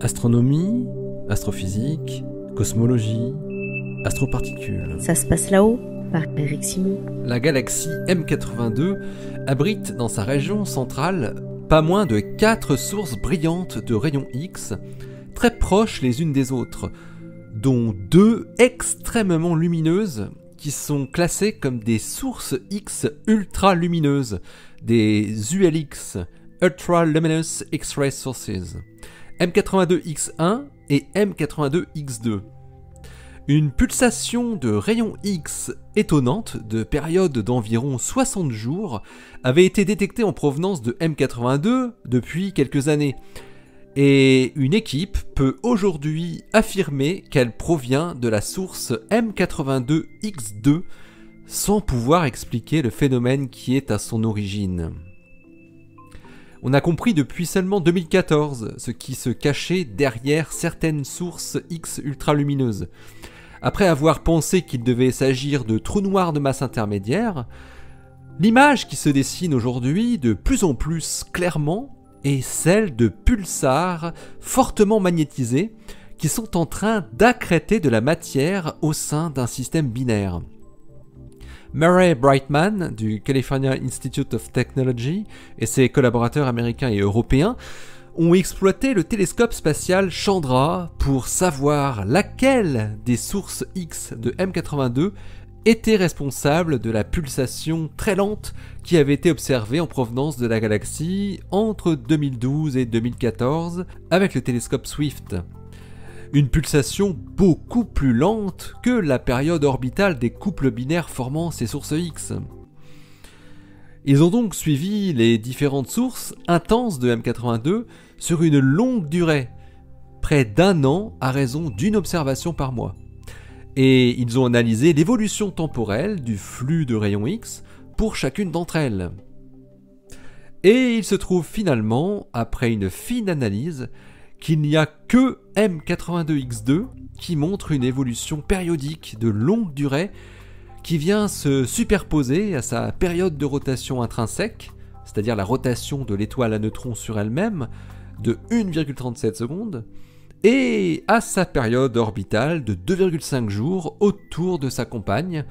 Astronomie, astrophysique, cosmologie, astroparticules. Ça se passe là-haut, par Eric Simon. La galaxie M82 abrite dans sa région centrale pas moins de 4 sources brillantes de rayons X, très proches les unes des autres, dont 2 extrêmement lumineuses qui sont classées comme des sources X ultra lumineuses, des ULX, Ultra Luminous X-Ray Sources, M82X1 et M82X2. Une pulsation de rayons X étonnante de période d'environ 60 jours avait été détectée en provenance de M82 depuis quelques années. Et une équipe peut aujourd'hui affirmer qu'elle provient de la source M82X2 sans pouvoir expliquer le phénomène qui est à son origine. On a compris depuis seulement 2014 ce qui se cachait derrière certaines sources X ultralumineuses. Après avoir pensé qu'il devait s'agir de trous noirs de masse intermédiaire, l'image qui se dessine aujourd'hui de plus en plus clairement est celle de pulsars fortement magnétisés qui sont en train d'accréter de la matière au sein d'un système binaire. Murray Brightman du California Institute of Technology et ses collaborateurs américains et européens ont exploité le télescope spatial Chandra pour savoir laquelle des sources X de M82 était responsable de la pulsation très lente qui avait été observée en provenance de la galaxie entre 2012 et 2014 avec le télescope Swift. Une pulsation beaucoup plus lente que la période orbitale des couples binaires formant ces sources X. Ils ont donc suivi les différentes sources intenses de M82 sur une longue durée, près d'1 an à raison d'une observation par mois. Et ils ont analysé l'évolution temporelle du flux de rayons X pour chacune d'entre elles. Et il se trouve finalement, après une fine analyse, qu'il n'y a que M82X2 qui montre une évolution périodique de longue durée qui vient se superposer à sa période de rotation intrinsèque, c'est-à-dire la rotation de l'étoile à neutrons sur elle-même, de 1,37 secondes, et à sa période orbitale de 2,5 jours autour de sa compagne,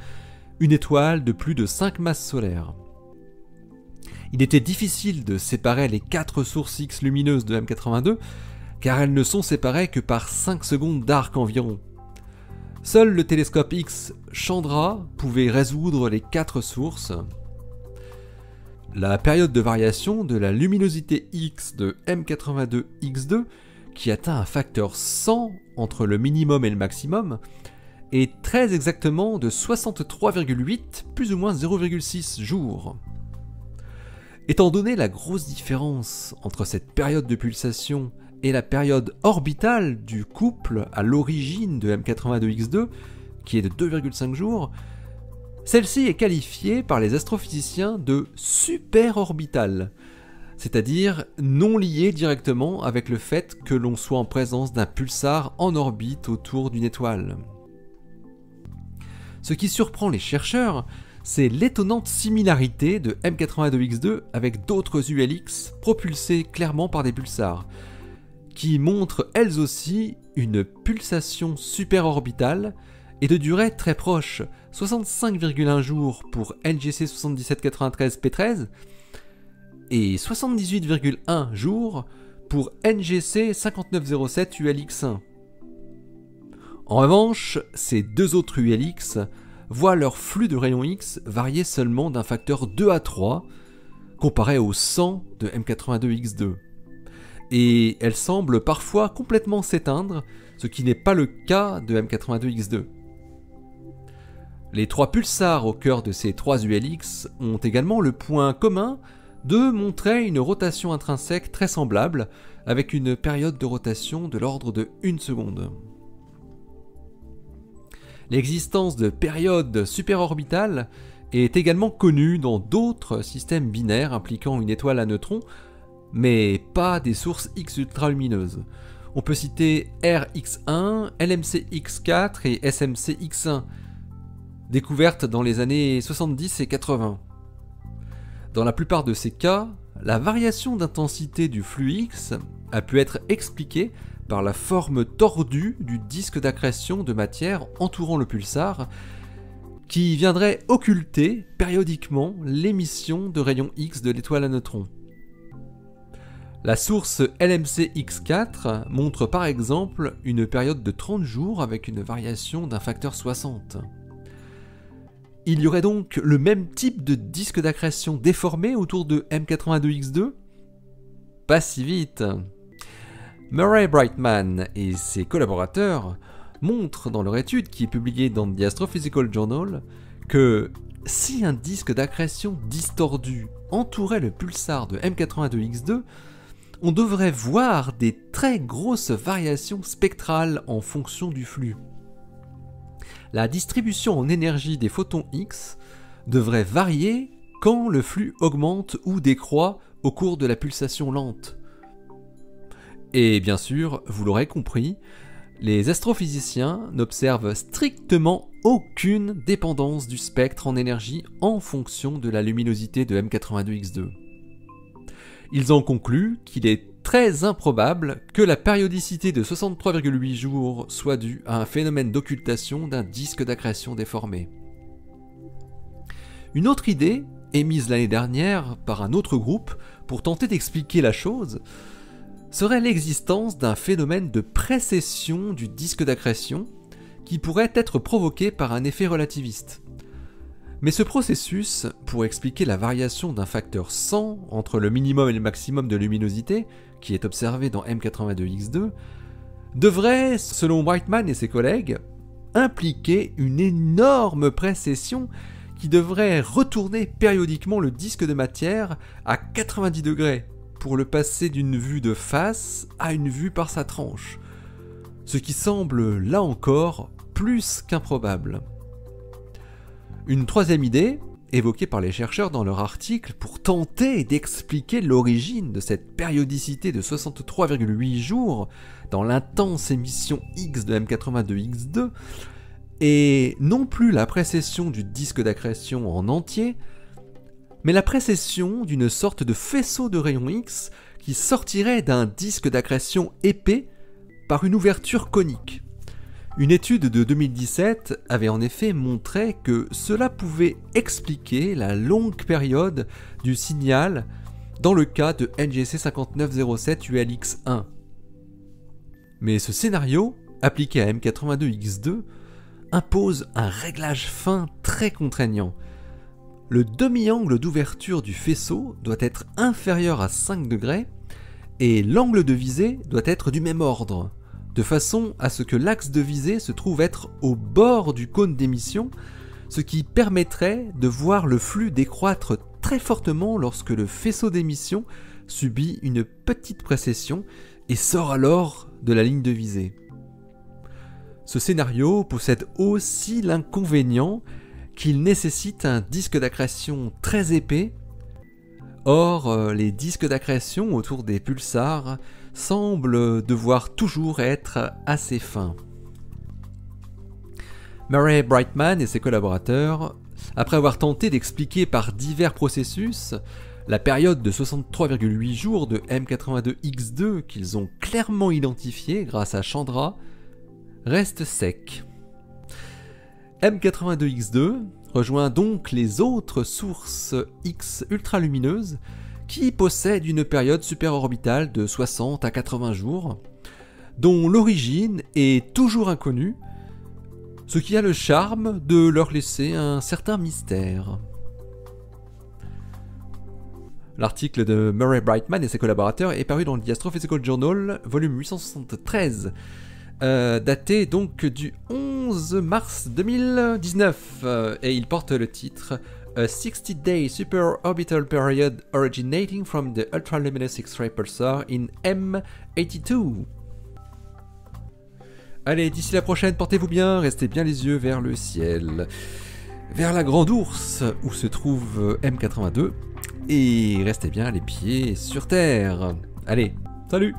une étoile de plus de 5 masses solaires. Il était difficile de séparer les 4 sources X lumineuses de M82, car elles ne sont séparées que par 5 secondes d'arc environ. Seul le télescope X Chandra pouvait résoudre les 4 sources. La période de variation de la luminosité X de M82X2, qui atteint un facteur 100 entre le minimum et le maximum, est très exactement de 63,8 plus ou moins 0,6 jours. Étant donné la grosse différence entre cette période de pulsation et la période orbitale du couple à l'origine de M82X2, qui est de 2,5 jours, celle-ci est qualifiée par les astrophysiciens de superorbitale, c'est-à-dire non liée directement avec le fait que l'on soit en présence d'un pulsar en orbite autour d'une étoile. Ce qui surprend les chercheurs, c'est l'étonnante similarité de M82X2 avec d'autres ULX propulsés clairement par des pulsars, qui montrent elles aussi une pulsation superorbitale et de durée très proche, 65,1 jours pour NGC 7793 P13 et 78,1 jours pour NGC 5907 ULX1. En revanche, ces deux autres ULX voient leur flux de rayons X varier seulement d'un facteur 2 à 3 comparé au 100 de M82X2. Et elles semblent parfois complètement s'éteindre, ce qui n'est pas le cas de M82X2. Les 3 pulsars au cœur de ces 3 ULX ont également le point commun de montrer une rotation intrinsèque très semblable, avec une période de rotation de l'ordre de 1 seconde. L'existence de périodes superorbitales est également connue dans d'autres systèmes binaires impliquant une étoile à neutrons, mais pas des sources X ultralumineuses. On peut citer RX1, LMCX4 et SMCX1, découvertes dans les années 70 et 80. Dans la plupart de ces cas, la variation d'intensité du flux X a pu être expliquée par la forme tordue du disque d'accrétion de matière entourant le pulsar, qui viendrait occulter périodiquement l'émission de rayons X de l'étoile à neutrons. La source LMC X4 montre par exemple une période de 30 jours avec une variation d'un facteur 60. Il y aurait donc le même type de disque d'accrétion déformé autour de M82X2 ? Pas si vite. Murray Brightman et ses collaborateurs montrent dans leur étude, qui est publiée dans The Astrophysical Journal, que si un disque d'accrétion distordu entourait le pulsar de M82X2, on devrait voir des très grosses variations spectrales en fonction du flux. La distribution en énergie des photons X devrait varier quand le flux augmente ou décroît au cours de la pulsation lente. Et bien sûr, vous l'aurez compris, les astrophysiciens n'observent strictement aucune dépendance du spectre en énergie en fonction de la luminosité de M82X2. Ils en concluent qu'il est très improbable que la périodicité de 63,8 jours soit due à un phénomène d'occultation d'un disque d'accrétion déformé. Une autre idée, émise l'année dernière par un autre groupe pour tenter d'expliquer la chose, serait l'existence d'un phénomène de précession du disque d'accrétion qui pourrait être provoqué par un effet relativiste. Mais ce processus, pour expliquer la variation d'un facteur 100 entre le minimum et le maximum de luminosité, qui est observé dans M82X2, devrait, selon Brightman et ses collègues, impliquer une énorme précession qui devrait retourner périodiquement le disque de matière à 90 degrés pour le passer d'une vue de face à une vue par sa tranche, ce qui semble, là encore, plus qu'improbable. Une troisième idée, évoquée par les chercheurs dans leur article pour tenter d'expliquer l'origine de cette périodicité de 63,8 jours dans l'intense émission X de M82X2, est non plus la précession du disque d'accrétion en entier, mais la précession d'une sorte de faisceau de rayons X qui sortirait d'un disque d'accrétion épais par une ouverture conique. Une étude de 2017 avait en effet montré que cela pouvait expliquer la longue période du signal dans le cas de NGC 5907 ULX1. Mais ce scénario, appliqué à M82X2, impose un réglage fin très contraignant. Le demi-angle d'ouverture du faisceau doit être inférieur à 5 degrés et l'angle de visée doit être du même ordre, de façon à ce que l'axe de visée se trouve être au bord du cône d'émission, ce qui permettrait de voir le flux décroître très fortement lorsque le faisceau d'émission subit une petite précession et sort alors de la ligne de visée. Ce scénario possède aussi l'inconvénient qu'il nécessite un disque d'accrétion très épais. Or, les disques d'accrétion autour des pulsars semblent devoir toujours être assez fins. Murray Brightman et ses collaborateurs, après avoir tenté d'expliquer par divers processus la période de 63,8 jours de M82X2 qu'ils ont clairement identifiée grâce à Chandra, restent secs. M82X2 rejoint donc les autres sources X ultralumineuses qui possèdent une période superorbitale de 60 à 80 jours, dont l'origine est toujours inconnue, ce qui a le charme de leur laisser un certain mystère. L'article de Murray Brightman et ses collaborateurs est paru dans The Astrophysical Journal, volume 873, daté donc du 11 mars 2019, et il porte le titre A 60-day superorbital period originating from the ultraluminous X-ray pulsar in M82. Allez, d'ici la prochaine, portez-vous bien, restez bien les yeux vers le ciel, vers la Grande Ourse où se trouve M82, et restez bien les pieds sur terre. Allez, salut!